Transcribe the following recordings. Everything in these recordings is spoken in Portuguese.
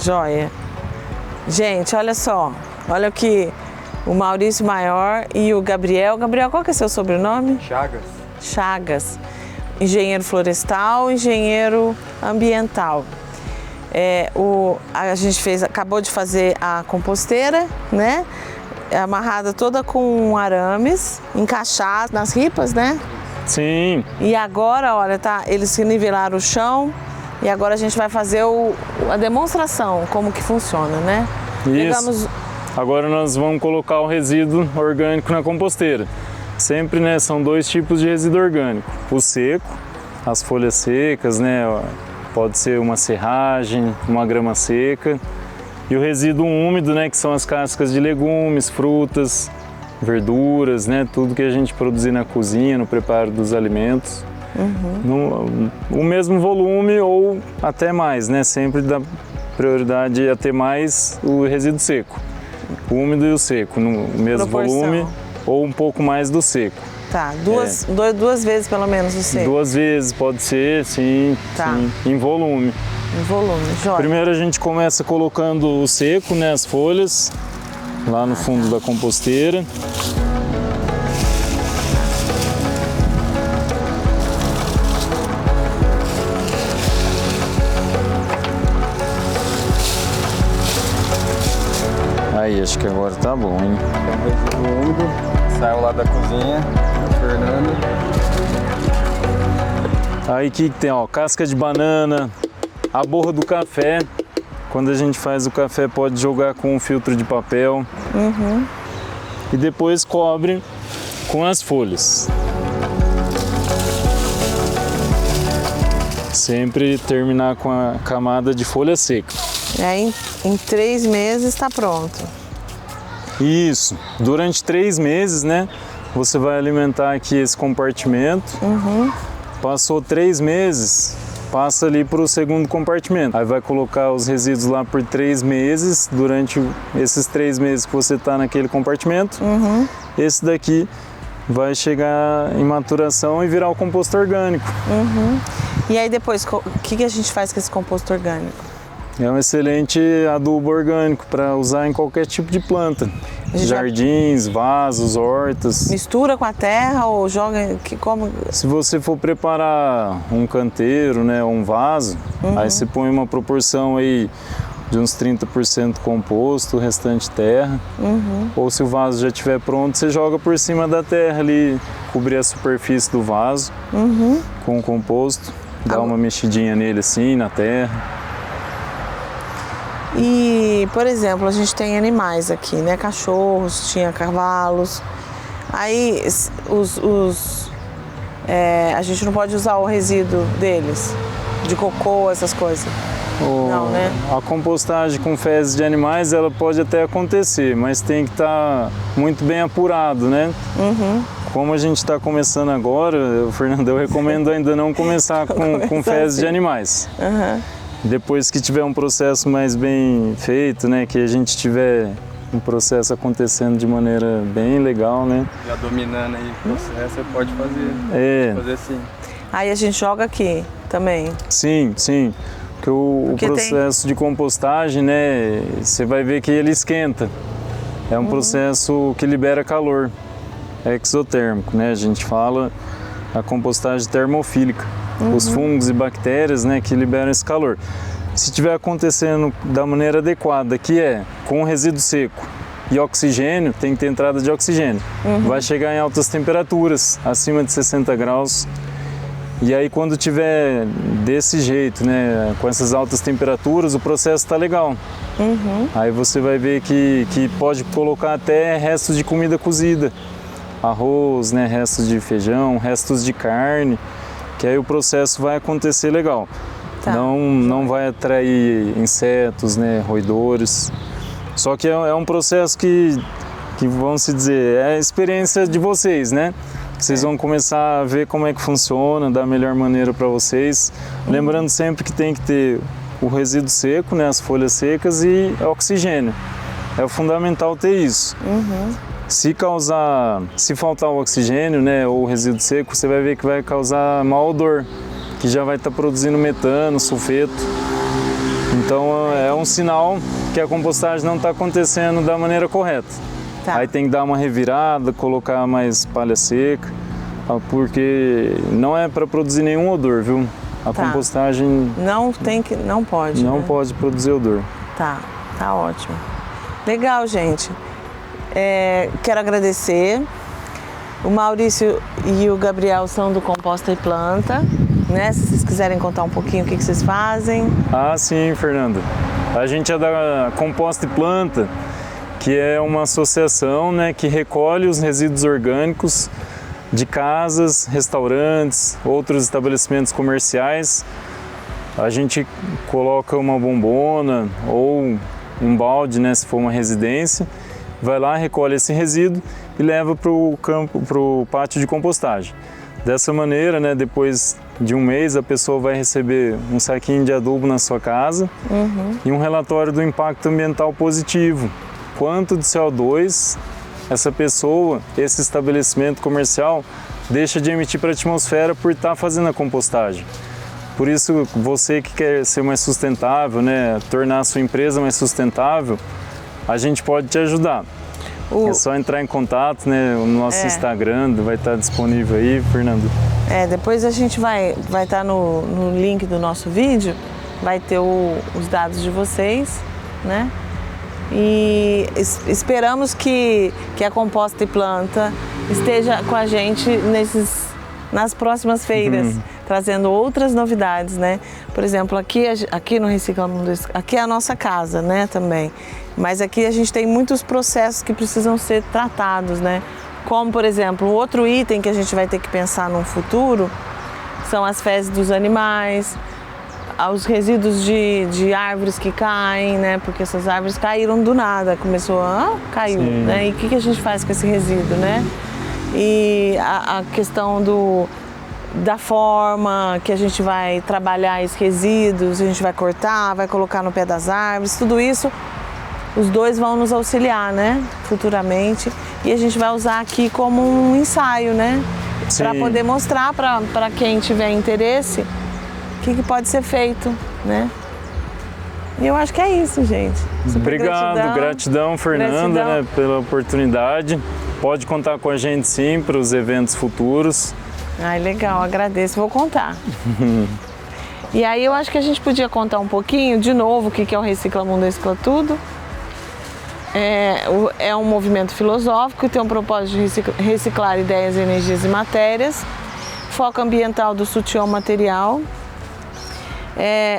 Joia. Gente, olha só. Olha aqui o Maurício Maior e o Gabriel. Gabriel, qual que é seu sobrenome? Chagas. Chagas. Engenheiro florestal, engenheiro ambiental. A gente acabou de fazer a composteira, né? Amarrada toda com arames, encaixada nas ripas, né? Sim. E agora, olha, eles nivelaram o chão e agora a gente vai fazer a demonstração, como que funciona, né? Isso. Agora nós vamos colocar o resíduo orgânico na composteira. Sempre, né, são dois tipos de resíduo orgânico. O seco, as folhas secas, né? Pode ser uma serragem, uma grama seca. E o resíduo úmido, né, que são as cascas de legumes, frutas, verduras, né, tudo que a gente produzir na cozinha, no preparo dos alimentos. O mesmo volume ou até mais, né? Sempre dá prioridade a ter mais o resíduo seco. O úmido e o seco, no mesmo volume ou um pouco mais do seco. Tá, duas vezes pelo menos o seco. 2 vezes pode ser, sim, sim, em volume. Em volume, joia. Primeiro a gente começa colocando o seco, né, as folhas, lá no fundo da composteira. Aí, acho que agora tá bom, hein? Resíduo úmido, saiu lá da cozinha, Fernando. Aí que tem, ó, casca de banana, a borra do café. Quando a gente faz o café, pode jogar com um filtro de papel. E depois cobre com as folhas. Sempre terminar com a camada de folha seca. E aí, em 3 meses está pronto. Isso. Durante 3 meses, né? Você vai alimentar aqui esse compartimento. Passou 3 meses, passa ali para o segundo compartimento. Aí vai colocar os resíduos lá por 3 meses. Durante esses 3 meses que você está naquele compartimento, esse daqui vai chegar em maturação e virar o composto orgânico. E aí depois, o que a gente faz com esse composto orgânico? É um excelente adubo orgânico para usar em qualquer tipo de planta. Jardins, vasos, hortas. Mistura com a terra ou joga? Como? Se você for preparar um canteiro, né, um vaso, aí você põe uma proporção aí de uns 30% composto, o restante terra. Ou se o vaso já estiver pronto, você joga por cima da terra ali, cobrir a superfície do vaso com o composto, dá uma mexidinha nele assim, na terra. E, por exemplo, a gente tem animais aqui, né? Cachorros, tinha cavalos. Aí a gente não pode usar o resíduo deles, de cocô, essas coisas. Não, né? A compostagem com fezes de animais, ela pode até acontecer, mas tem que estar muito bem apurado, né? Como a gente está começando agora, Fernando, eu recomendo ainda não começar com fezes de animais. Depois que tiver um processo mais bem feito, né, que a gente tiver um processo acontecendo de maneira bem legal, né? Já dominando aí o processo, você pode fazer. Pode fazer assim. Aí a gente joga aqui também. Sim, sim. Porque o processo de compostagem, né, você vai ver que ele esquenta. É um processo que libera calor, é exotérmico, né? A gente fala a compostagem termofílica. Os fungos e bactérias, né, que liberam esse calor. Se estiver acontecendo da maneira adequada, que é com resíduo seco e oxigênio, tem que ter entrada de oxigênio. Vai chegar em altas temperaturas, acima de 60 graus. E aí quando tiver desse jeito, né, com essas altas temperaturas, o processo está legal. Aí você vai ver que pode colocar até restos de comida cozida. Arroz, né, restos de feijão, restos de carne. Que aí o processo vai acontecer legal. Não vai atrair insetos, né, roedores. Só que é um processo que vamos se dizer, é a experiência de vocês, né? Vocês vão começar a ver como é que funciona, da melhor maneira para vocês. Lembrando sempre que tem que ter o resíduo seco, né, as folhas secas e oxigênio. É fundamental ter isso. Se faltar o oxigênio, né, ou o resíduo seco, você vai ver que vai causar mau odor, que já vai estar produzindo metano, sulfeto. Então é um sinal que a compostagem não está acontecendo da maneira correta. Tá. Aí tem que dar uma revirada, colocar mais palha seca, porque não é para produzir nenhum odor, viu? A compostagem não pode. Não né? pode produzir odor. Tá ótimo. Legal, gente. Quero agradecer. O Maurício e o Gabriel são do Composta e Planta, né? Se vocês quiserem contar um pouquinho o que vocês fazem. Ah, sim, Fernanda. A gente é da Composta e Planta, que é uma associação, né, que recolhe os resíduos orgânicos de casas, restaurantes, outros estabelecimentos comerciais. A gente coloca uma bombona ou um balde, né, se for uma residência, vai lá, recolhe esse resíduo e leva para o pátio de compostagem. Dessa maneira, né, depois de um mês, a pessoa vai receber um saquinho de adubo na sua casa e um relatório do impacto ambiental positivo. Quanto de CO2 essa pessoa, esse estabelecimento comercial, deixa de emitir para a atmosfera por estar fazendo a compostagem. Por isso, você que quer ser mais sustentável, né, tornar a sua empresa mais sustentável, a gente pode te ajudar. É só entrar em contato, né, no nosso Instagram, vai estar disponível aí, Fernando. Depois a gente vai estar no link do nosso vídeo, vai ter os dados de vocês, né? E esperamos que a Composta e Planta esteja com a gente nas próximas feiras, trazendo outras novidades, né? Por exemplo, aqui no Recicla Mundo, aqui é a nossa casa, né, também. Mas aqui a gente tem muitos processos que precisam ser tratados, né? Como, por exemplo, outro item que a gente vai ter que pensar no futuro são as fezes dos animais, os resíduos de árvores que caem, né? Porque essas árvores caíram do nada, caiu, né? E o que a gente faz com esse resíduo, né? E a questão da forma que a gente vai trabalhar esses resíduos, a gente vai cortar, vai colocar no pé das árvores, tudo isso, os dois vão nos auxiliar, né? Futuramente. E a gente vai usar aqui como um ensaio, né? Para poder mostrar para quem tiver interesse o que pode ser feito, né? E eu acho que é isso, gente. Obrigado, gratidão, Fernanda, né, pela oportunidade. Pode contar com a gente sim para os eventos futuros. Ai, legal, agradeço, vou contar. E aí eu acho que a gente podia contar um pouquinho, de novo, o que é o Recicla Mundo, Recicla Tudo. É um movimento filosófico que tem um propósito de reciclar ideias, energias e matérias. Foco ambiental do sutil ao material.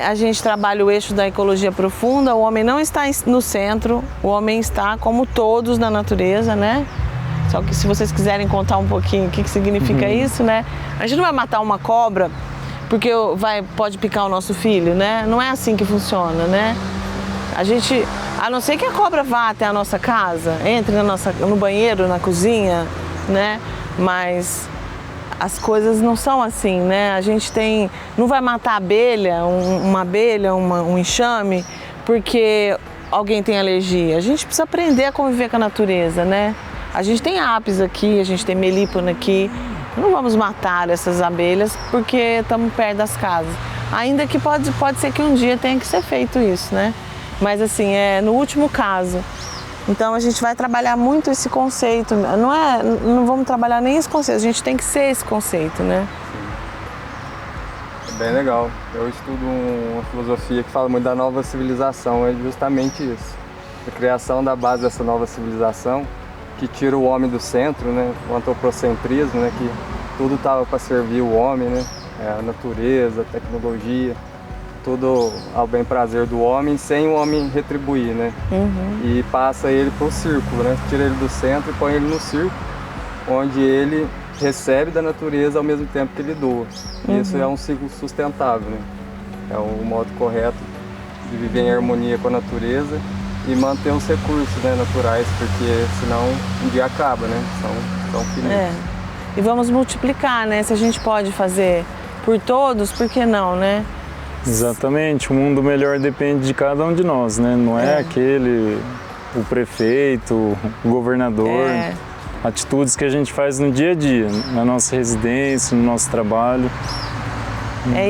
A gente trabalha o eixo da ecologia profunda. O homem não está no centro, o homem está como todos na natureza, né? Só que se vocês quiserem contar um pouquinho o que significa isso, né? A gente não vai matar uma cobra porque pode picar o nosso filho, né? Não é assim que funciona, né? A não ser que a cobra vá até a nossa casa, entre no banheiro, na cozinha, né? Mas as coisas não são assim, né? A gente não vai matar abelha, uma abelha, um enxame, porque alguém tem alergia. A gente precisa aprender a conviver com a natureza, né? A gente tem apis aqui, a gente tem melípona aqui. Não vamos matar essas abelhas porque estamos perto das casas. Ainda que pode ser que um dia tenha que ser feito isso, né? Mas assim, no último caso. Então a gente vai trabalhar muito esse conceito. Não vamos trabalhar nem esse conceito, a gente tem que ser esse conceito, né? É bem legal. Eu estudo uma filosofia que fala muito da nova civilização, é justamente isso. A criação da base dessa nova civilização, que tira o homem do centro, né? O antropocentrismo, né? Que tudo estava para servir o homem, né? A natureza, a tecnologia, tudo ao bem prazer do homem, sem o homem retribuir, né? E passa ele para o círculo, né? Tira ele do centro e põe ele no círculo, onde ele recebe da natureza ao mesmo tempo que ele doa. Isso é um ciclo sustentável, né? É o modo correto de viver em harmonia com a natureza e manter os recursos, né, naturais, porque senão um dia acaba, né? São finitos. E vamos multiplicar, né? Se a gente pode fazer por todos, por que não, né? Exatamente, o mundo melhor depende de cada um de nós, né? Não é o prefeito, o governador, atitudes que a gente faz no dia a dia, na nossa residência, no nosso trabalho.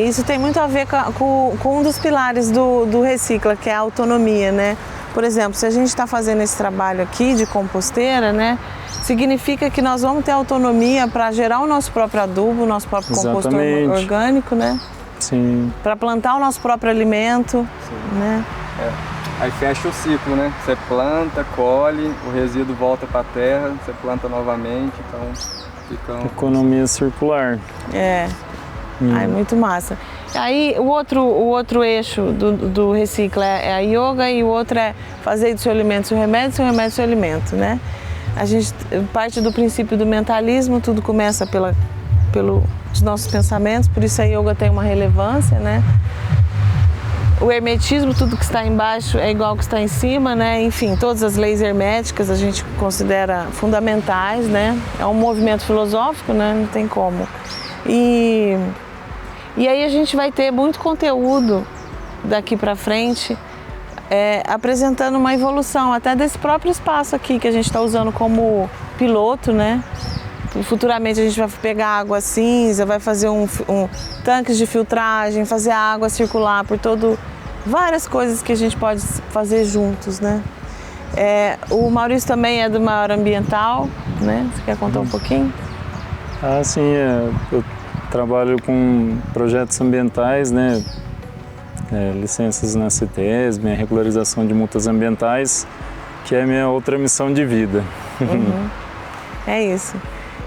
Isso tem muito a ver com um dos pilares do Recicla, que é a autonomia, né? Por exemplo, se a gente está fazendo esse trabalho aqui de composteira, né? Significa que nós vamos ter autonomia para gerar o nosso próprio adubo, o nosso próprio composto orgânico, né? Sim. Para plantar o nosso próprio alimento, né? Aí fecha o ciclo, né? Você planta, colhe, o resíduo volta para a terra, você planta novamente, então fica economia circular. Aí, muito massa. Aí o outro eixo do Recicla é a yoga e o outro é fazer do seu alimento seu remédio, seu remédio seu alimento, né? A gente parte do princípio do mentalismo, tudo começa pelos nossos pensamentos, por isso a yoga tem uma relevância, né? O hermetismo, tudo que está embaixo é igual ao que está em cima, né? Enfim, todas as leis herméticas a gente considera fundamentais, né? É um movimento filosófico, né? Não tem como. E aí a gente vai ter muito conteúdo daqui para frente, apresentando uma evolução até desse próprio espaço aqui que a gente está usando como piloto, né? Futuramente a gente vai pegar água cinza, vai fazer tanques de filtragem, fazer a água circular por várias coisas que a gente pode fazer juntos, né? O Maurício também é do Maior Ambiental, né? Você quer contar um pouquinho? Sim, eu trabalho com projetos ambientais, né? Licenças na CITESB, regularização de multas ambientais, que é a minha outra missão de vida. É isso.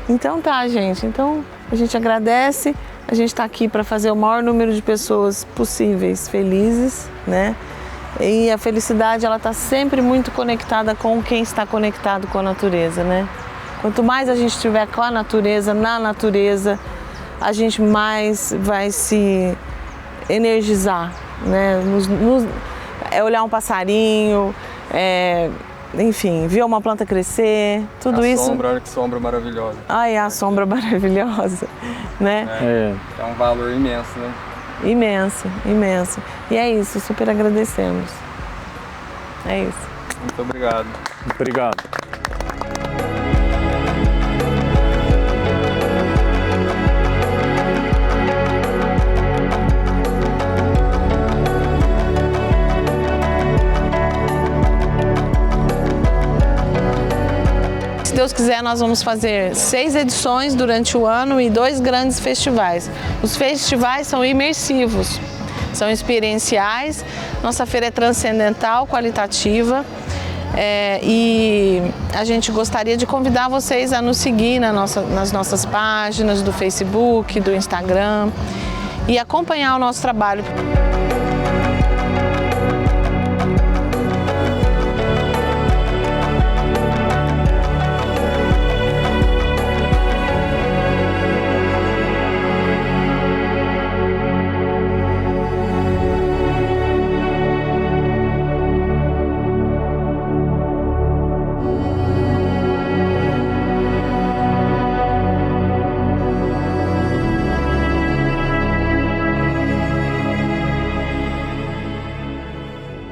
Então tá, gente. Então a gente agradece. A gente está aqui para fazer o maior número de pessoas possíveis felizes, né? E a felicidade, ela está sempre muito conectada com quem está conectado com a natureza, né? Quanto mais a gente estiver com a natureza, na natureza, a gente mais vai se energizar, né? Olhar um passarinho, enfim, ver uma planta crescer, tudo isso. Sombra, olha que sombra maravilhosa. Ai, a sombra maravilhosa, né? É um valor imenso, né? Imenso, imenso. E é isso, super agradecemos. É isso. Muito obrigado. Obrigado. Se Deus quiser, nós vamos fazer 6 edições durante o ano e 2 grandes festivais. Os festivais são imersivos, são experienciais. Nossa feira é transcendental, qualitativa. E a gente gostaria de convidar vocês a nos seguir nas nossas páginas do Facebook, do Instagram e acompanhar o nosso trabalho.